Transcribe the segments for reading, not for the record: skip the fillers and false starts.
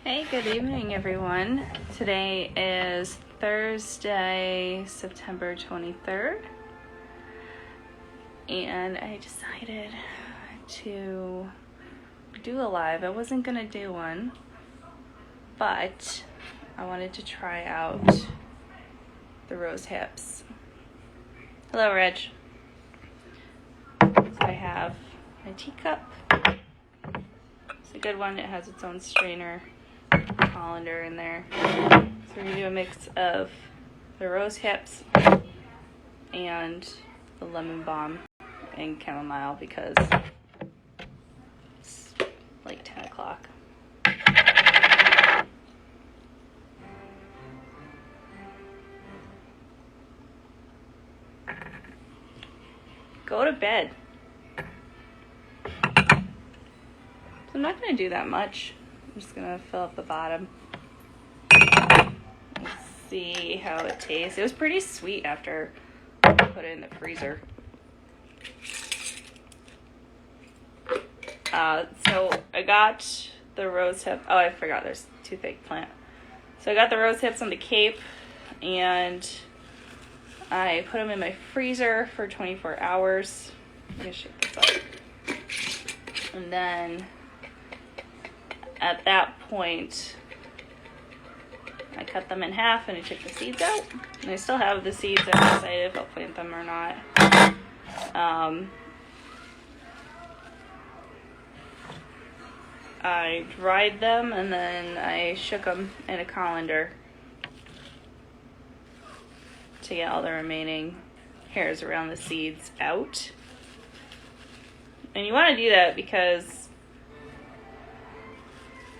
Hey, good evening, everyone. Today is Thursday, September 23rd, and I decided to do a live. I wasn't going to do one, but I wanted to try out the rose hips. Hello, Reg. So I have my teacup. It's a good one. It has its own strainer. Colander in there. So we're going to do a mix of the rose hips and the lemon balm and chamomile because it's like 10 o'clock. Go to bed. So I'm not going to do that much. I'm just going to fill up the bottom. Let's see how it tastes. It was pretty sweet after I put it in the freezer. So I got the rose hip. Oh, I forgot there's toothache plant. So I got the rose hips on the Cape and I put them in my freezer for 24 hours. Let me shake this up. And then at that point, I cut them in half and I took the seeds out. And I still have the seeds. I'm decided if I'll plant them or not. I dried them and then I shook them in a colander to get all the remaining hairs around the seeds out. And you want to do that because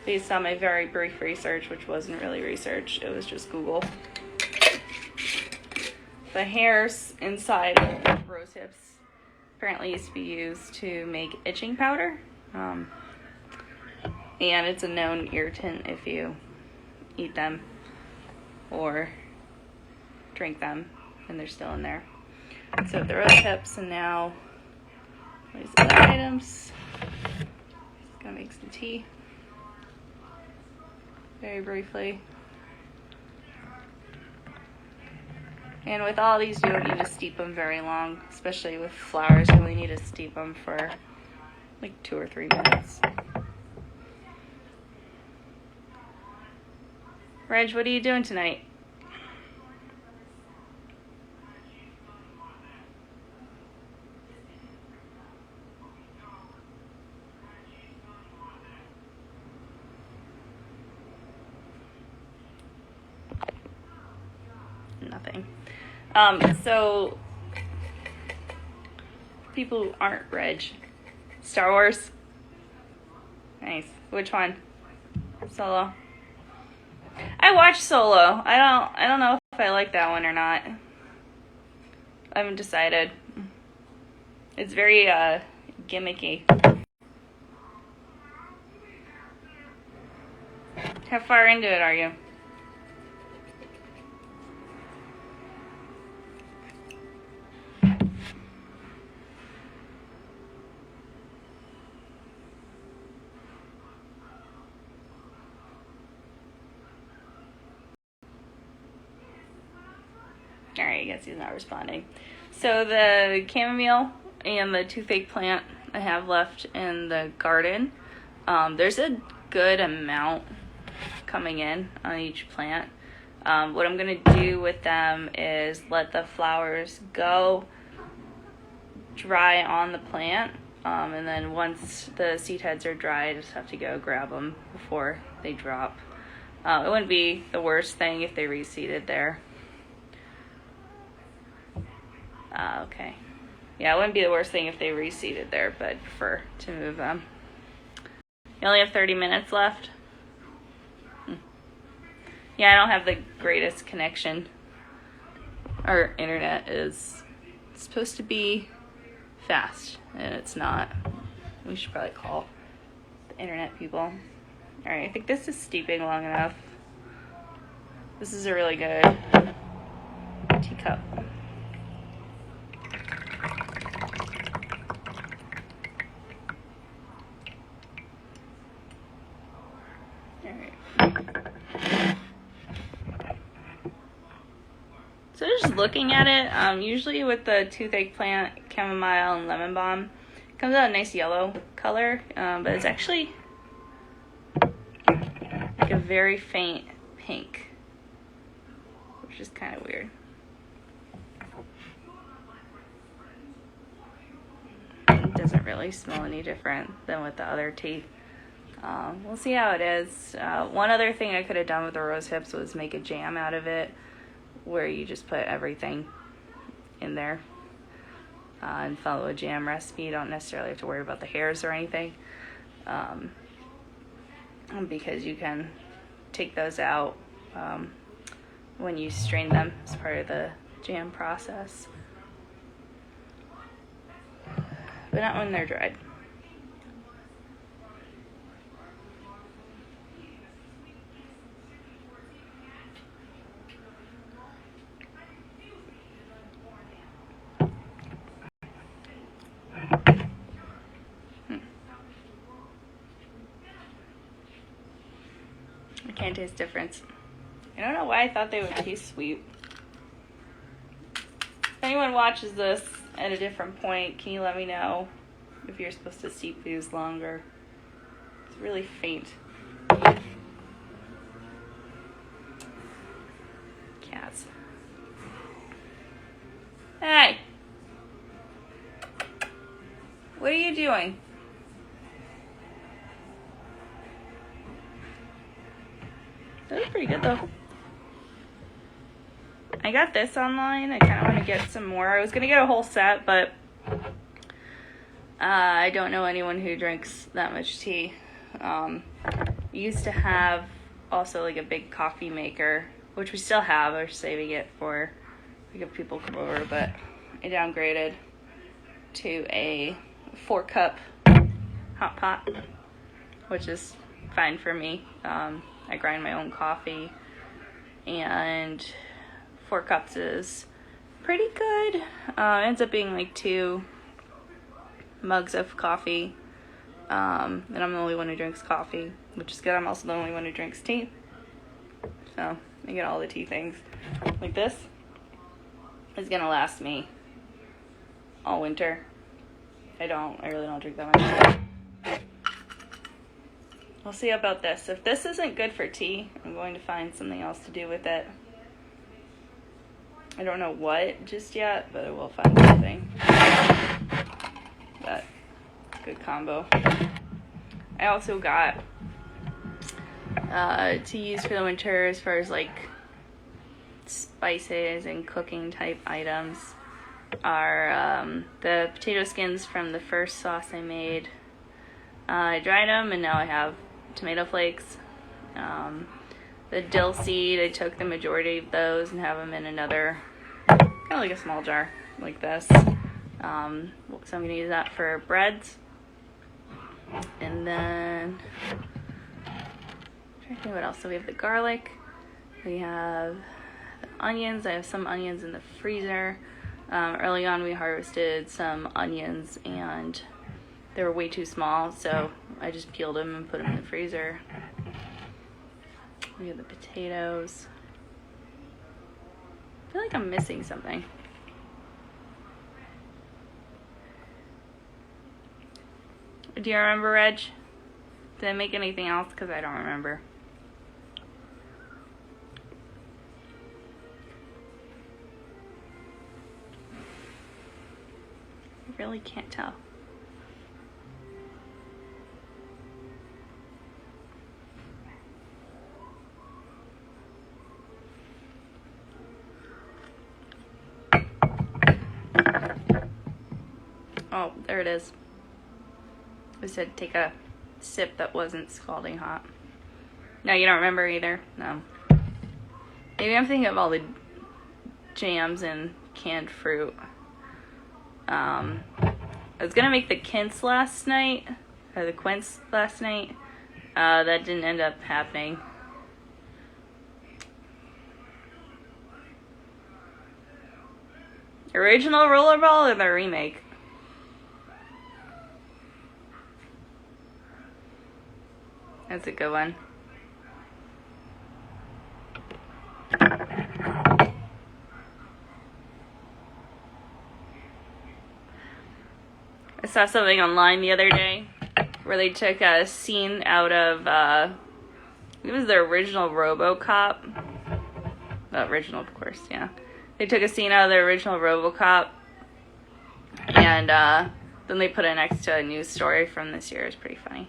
based on my very brief research, which wasn't really research, it was just Google, the hairs inside of rose hips apparently used to be used to make itching powder. And it's a known irritant if you eat them or drink them and they're still in there. So the rose hips, and now these other items. Just gonna make some tea. Very briefly. And with all these, you don't need to steep them very long, especially with flowers. You only need to steep them for like 2 or 3 minutes. Reg, what are you doing tonight? Nothing. So people who aren't Reg, Star Wars. Nice. Which one? Solo. I watched Solo. I don't know if I like that one or not. I haven't decided. It's very gimmicky. How far into it are you? Alright, I guess he's not responding. So the chamomile and the toothache plant I have left in the garden. There's a good amount coming in on each plant. What I'm going to do with them is let the flowers go dry on the plant. And then once the seed heads are dry, I just have to go grab them before they drop. It wouldn't be the worst thing if they reseeded there. Okay. Yeah, it wouldn't be the worst thing if they reseeded there, but I'd prefer to move them. You only have 30 minutes left? Yeah, I don't have the greatest connection. Our internet is supposed to be fast, and it's not. We should probably call the internet people. Alright, I think this is steeping long enough. This is a really good teacup. Alright. So just looking at it, usually with the toothache plant, chamomile, and lemon balm, it comes out a nice yellow color, but it's actually like a very faint pink, which is kind of weird. It doesn't really smell any different than with the other tea. We'll see how it is. One other thing I could have done with the rose hips was make a jam out of it, where you just put everything in there and follow a jam recipe. You don't necessarily have to worry about the hairs or anything, because you can take those out when you strain them as part of the jam process, but not when they're dried. I can't taste difference. I don't know why I thought they would taste sweet. If anyone watches this at a different point, can you let me know if you're supposed to steep these longer? It's really faint. Cats. Hey! What are you doing? That was pretty good though. I got this online. I kind of want to get some more. I was going to get a whole set, but I don't know anyone who drinks that much tea. We used to have also like a big coffee maker, which we still have. We're saving it for like if people come over, but I downgraded to a 4-cup hot pot, which is fine for me. I grind my own coffee, and 4 cups is pretty good. Ends up being like 2 mugs of coffee, and I'm the only one who drinks coffee, which is good. I'm also the only one who drinks tea, so I get all the tea things. Like this is gonna last me all winter. I really don't drink that much tea. We'll see about this. If this isn't good for tea, I'm going to find something else to do with it. I don't know what just yet, but I will find something. But good combo. I also got to use for the winter as far as like spices and cooking type items are the potato skins from the first sauce I made. I dried them and now I have tomato flakes. The dill seed, I took the majority of those and have them in another, kind of like a small jar like this. So I'm going to use that for breads. And then, I'm trying to think what else. So we have the garlic, we have the onions. I have some onions in the freezer. Early on we harvested some onions and they were way too small, so I just peeled them and put them in the freezer. We have the potatoes. I feel like I'm missing something. Do you remember, Reg? Did I make anything else? Because I don't remember. I really can't tell. Oh, there it is. I said take a sip that wasn't scalding hot. No, you don't remember either? No. Maybe I'm thinking of all the jams and canned fruit. I was gonna make the quince last night, or the quince last night. That didn't end up happening. Original rollerball or the remake? That's a good one. saw something online the other day where they took a scene out of, it was the original RoboCop. The original, of course, yeah. They took a scene out of the original RoboCop, and then they put it next to a news story from this year. It's pretty funny.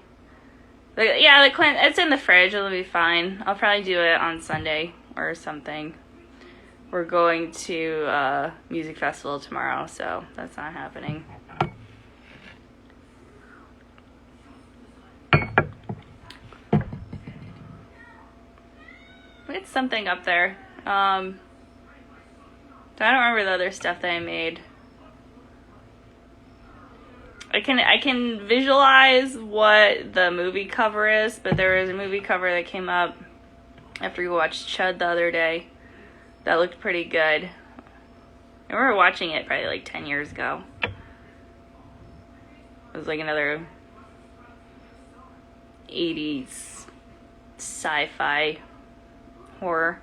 But yeah, it's in the fridge. It'll be fine. I'll probably do it on Sunday or something. We're going to a music festival tomorrow, so that's not happening. It's something up there. I don't remember the other stuff that I made. I can visualize what the movie cover is, but there was a movie cover that came up after we watched Chud the other day that looked pretty good. I remember watching it probably like 10 years ago. It was like another 80s sci-fi horror.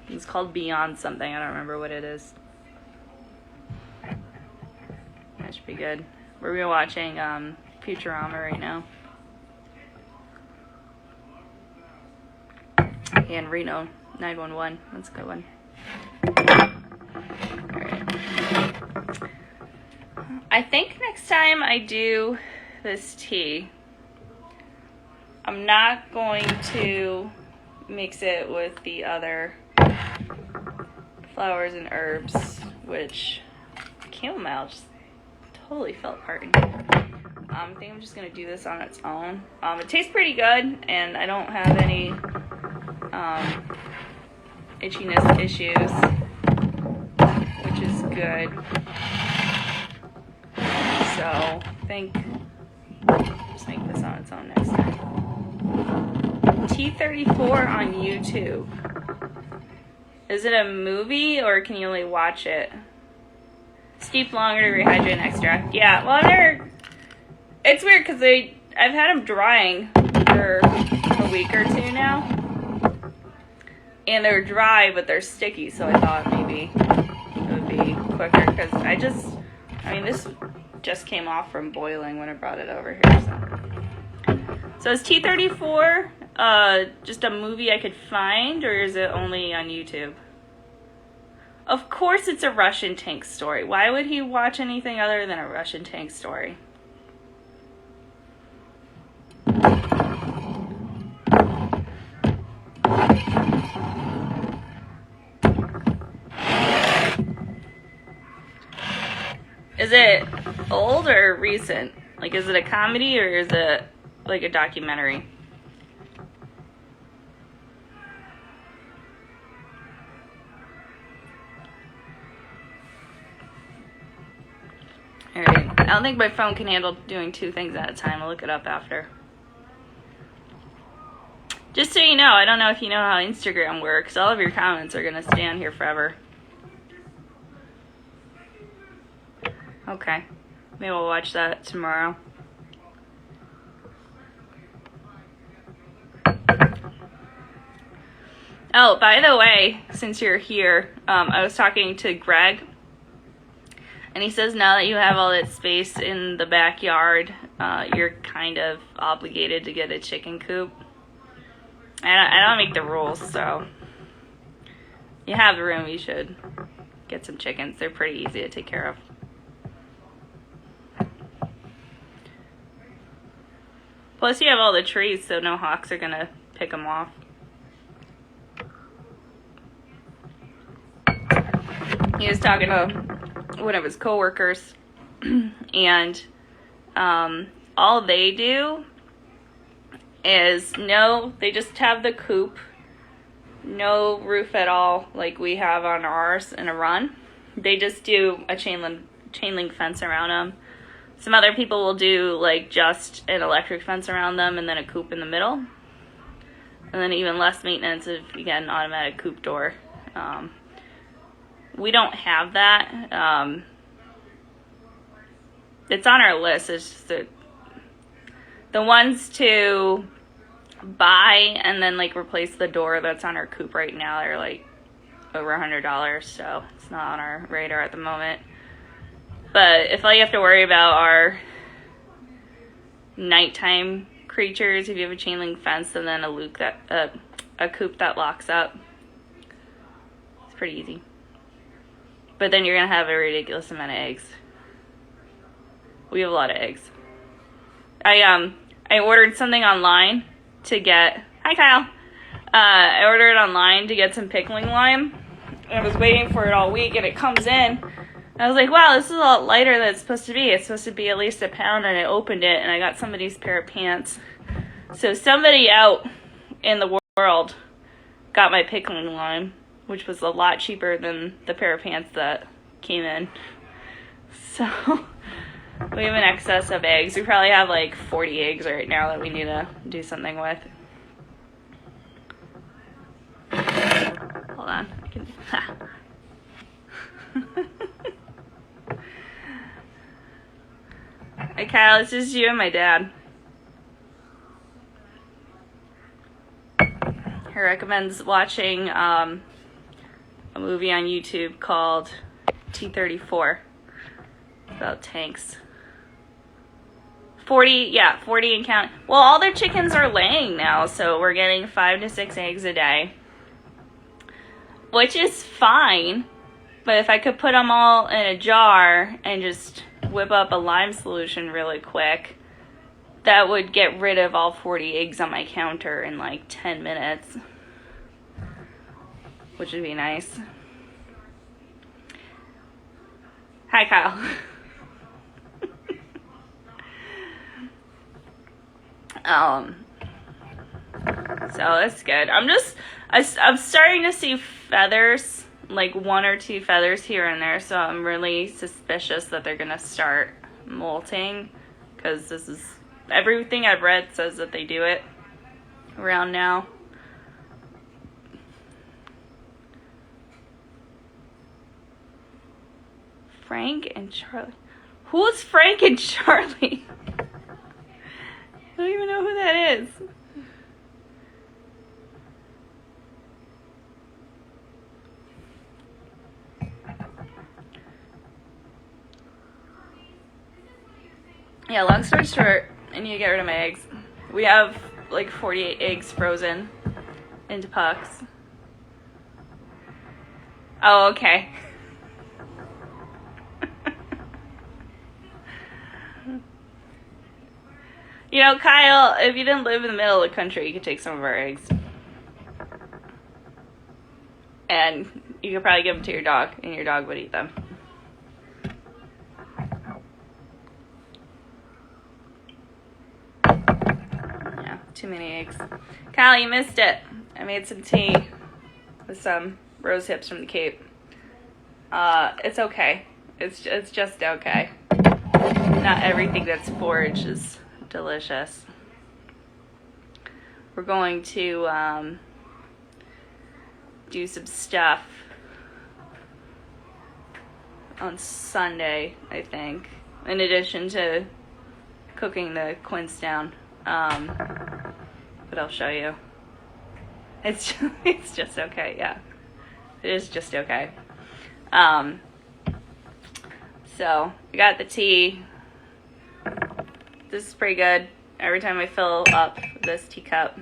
It's called Beyond something. I don't remember what it is. That should be good. We're rewatching Futurama right now. And Reno 911. That's a good one. Alright. I think next time I do this tea, I'm not going to mix it with the other flowers and herbs, which chamomile just totally fell apart in here. I think I'm just going to do this on its own. It tastes pretty good, and I don't have any itchiness issues, which is good. So I think I'll just make this on its own next time. T34 on YouTube. Is it a movie, or can you only watch it? Steep longer to rehydrate and extract. Yeah, well, it's weird because I've had them drying for a week or two now. And they're dry, but they're sticky, so I thought maybe it would be quicker because this just came off from boiling when I brought it over here. So is T34 just a movie I could find, or is it only on YouTube? Of course it's a Russian tank story. Why would he watch anything other than a Russian tank story? Is it old or recent? Like, is it a comedy or is it like a documentary? Alright, I don't think my phone can handle doing two things at a time. I'll look it up after. Just so you know, I don't know if you know how Instagram works. All of your comments are going to stay on here forever. Okay, maybe we'll watch that tomorrow. Oh, by the way, since you're here, I was talking to Greg, and he says now that you have all that space in the backyard, you're kind of obligated to get a chicken coop. I don't make the rules, so you have the room, you should get some chickens. They're pretty easy to take care of. Plus, you have all the trees, so no hawks are gonna pick them off. He was talking to one of his coworkers, and all they do is they just have the coop, no roof at all, like we have on ours in a run. They just do a chain link fence around them. Some other people will do like just an electric fence around them and then a coop in the middle. And then even less maintenance if you get an automatic coop door. We don't have that. It's on our list. It's just the ones to buy and then like replace the door that's on our coop right now are like over $100, so it's not on our radar at the moment. But if all you have to worry about are nighttime creatures, if you have a chain link fence and then a coop that locks up, it's pretty easy. But then you're gonna have a ridiculous amount of eggs. We have a lot of eggs. I ordered something online to get. Hi, Kyle. I ordered it online to get some pickling lime. I was waiting for it all week, and it comes in. I was like, wow, this is a lot lighter than it's supposed to be. It's supposed to be at least a pound, and I opened it, and I got somebody's pair of pants. So somebody out in the world got my pickling lime, which was a lot cheaper than the pair of pants that came in. So we have an excess of eggs. We probably have like 40 eggs right now that we need to do something with. Hold on. Hey Kyle, it's just you and my dad. He recommends watching a movie on YouTube called T-34. It's about tanks. 40 and counting. Well, all their chickens are laying now, so we're getting 5 to 6 eggs a day, which is fine. But if I could put them all in a jar and just whip up a lime solution really quick, that would get rid of all 40 eggs on my counter in like 10 minutes, which would be nice. Hi, Kyle. So that's good. I'm starting to see feathers, like 1 or 2 feathers here and there, so I'm really suspicious that they're gonna start molting, because this is, everything I've read says that they do it around now. Frank and Charlie. Who's Frank and Charlie? I don't even know who that is. Yeah, long story short, I need to get rid of my eggs. We have like 48 eggs frozen into pucks. Oh, okay. You know, Kyle, if you didn't live in the middle of the country, you could take some of our eggs. And you could probably give them to your dog, and your dog would eat them. Yeah, too many eggs. Kyle, you missed it. I made some tea with some rose hips from the Cape. It's okay. It's just okay. Not everything that's foraged is delicious. We're going to do some stuff on Sunday, I think, in addition to cooking the quince down. But I'll show you. It's just okay. Yeah, it is just okay. So I got the tea. This is pretty good. Every time I fill up this teacup,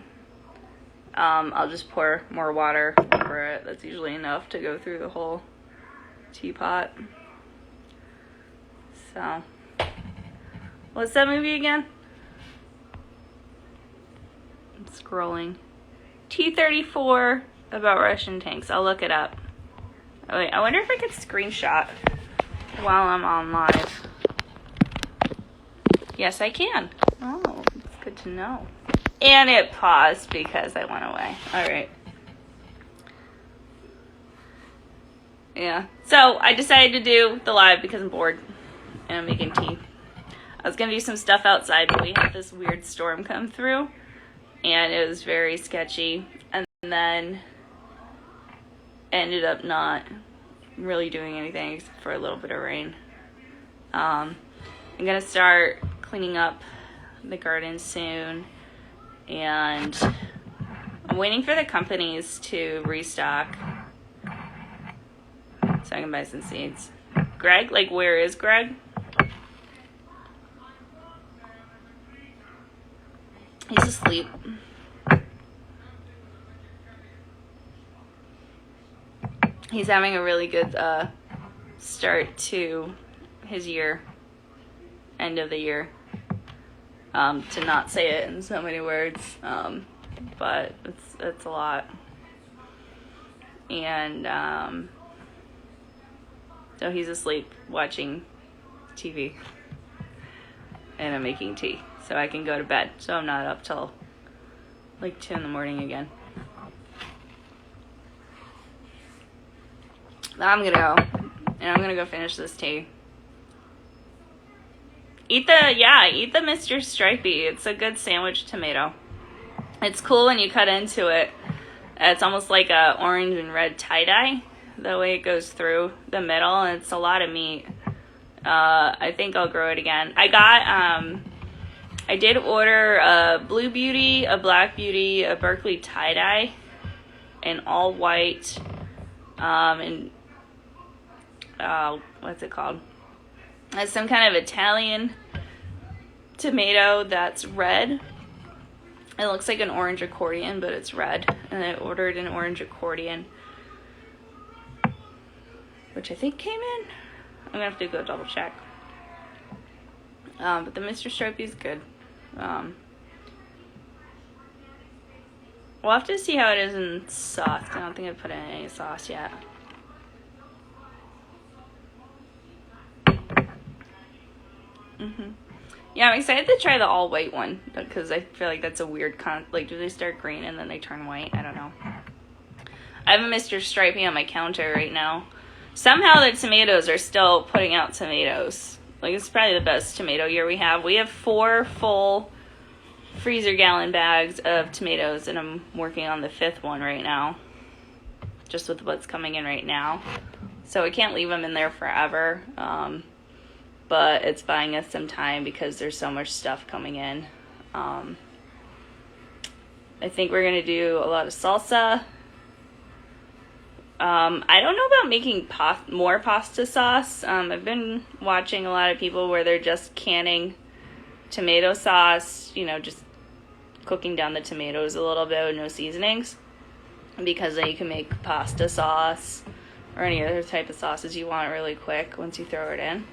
I'll just pour more water over it. That's usually enough to go through the whole teapot. So, what's that movie again? I'm scrolling. T-34 about Russian tanks. I'll look it up. Oh, wait, I wonder if I could screenshot while I'm on live. Yes, I can. Oh, that's good to know. And it paused because I went away. All right. Yeah. So I decided to do the live because I'm bored and I'm making tea. I was going to do some stuff outside, but we had this weird storm come through and it was very sketchy. And then ended up not really doing anything except for a little bit of rain. I'm going to start cleaning up the garden soon, and I'm waiting for the companies to restock so I can buy some seeds. Greg? Like, where is Greg? He's asleep. He's having a really good start to his year, end of the year. To not say it in so many words, but it's a lot. And so he's asleep watching TV, and I'm making tea so I can go to bed, so I'm not up till like 2 in the morning again. Now I'm gonna go, and I'm gonna go finish this tea. Eat the Mr. Stripey. It's a good sandwich tomato. It's cool when you cut into it. It's almost like a orange and red tie-dye, the way it goes through the middle, and it's a lot of meat. I think I'll grow it again. I did order a Blue Beauty, a Black Beauty, a Berkeley tie-dye, an all white, and what's it called? It's some kind of Italian tomato that's red. It looks like an orange accordion, but it's red. And I ordered an orange accordion, which I think came in. I'm gonna have to go double check. But the Mr. Stripey is good. We'll have to see how it is in sauce. I don't think I put in any sauce yet. Yeah, I'm excited to try the all white one because I feel like that's a weird like, do they start green and then they turn white? I don't know. I have a Mr. Stripey on my counter right now. Somehow the tomatoes are still putting out tomatoes. Like, it's probably the best tomato year we have. We have 4 full freezer gallon bags of tomatoes, and I'm working on the 5th one right now, just with what's coming in right now. So I can't leave them in there forever. But it's buying us some time because there's so much stuff coming in. I think we're going to do a lot of salsa. I don't know about making more pasta sauce. I've been watching a lot of people where they're just canning tomato sauce, just cooking down the tomatoes a little bit with no seasonings, because then you can make pasta sauce or any other type of sauces you want really quick once you throw it in.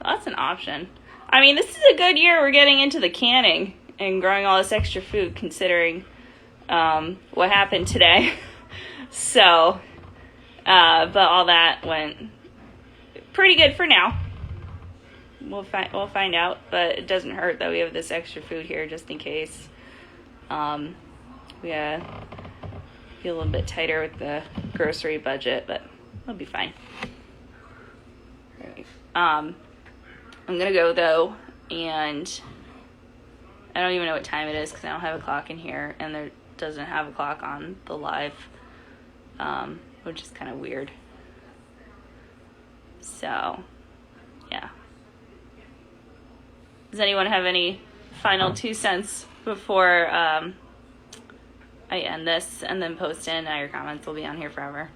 That's an option. I mean, this is a good year. We're getting into the canning and growing all this extra food, considering what happened today. So, but all that went pretty good for now. We'll find out, but it doesn't hurt that we have this extra food here just in case. We gotta be a little bit tighter with the grocery budget, but it'll be fine. All right. I'm gonna go though, and I don't even know what time it is because I don't have a clock in here, and there doesn't have a clock on the live, which is kind of weird. So, yeah. Does anyone have any final 2 cents before I end this and then post in? Now your comments will be on here forever.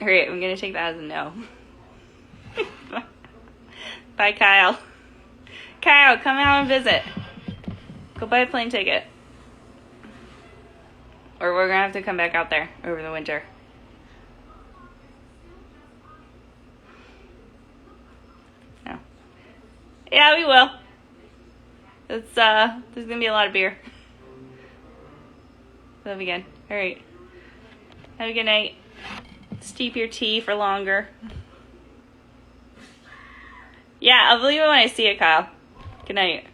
All right, I'm going to take that as a no. Bye, Kyle. Kyle, come out and visit. Go buy a plane ticket. Or we're going to have to come back out there over the winter. No. Yeah, we will. It's, there's going to be a lot of beer. That'll be good. All right. Have a good night. Steep your tea for longer. Yeah, I'll believe it when I see it, Kyle. Good night.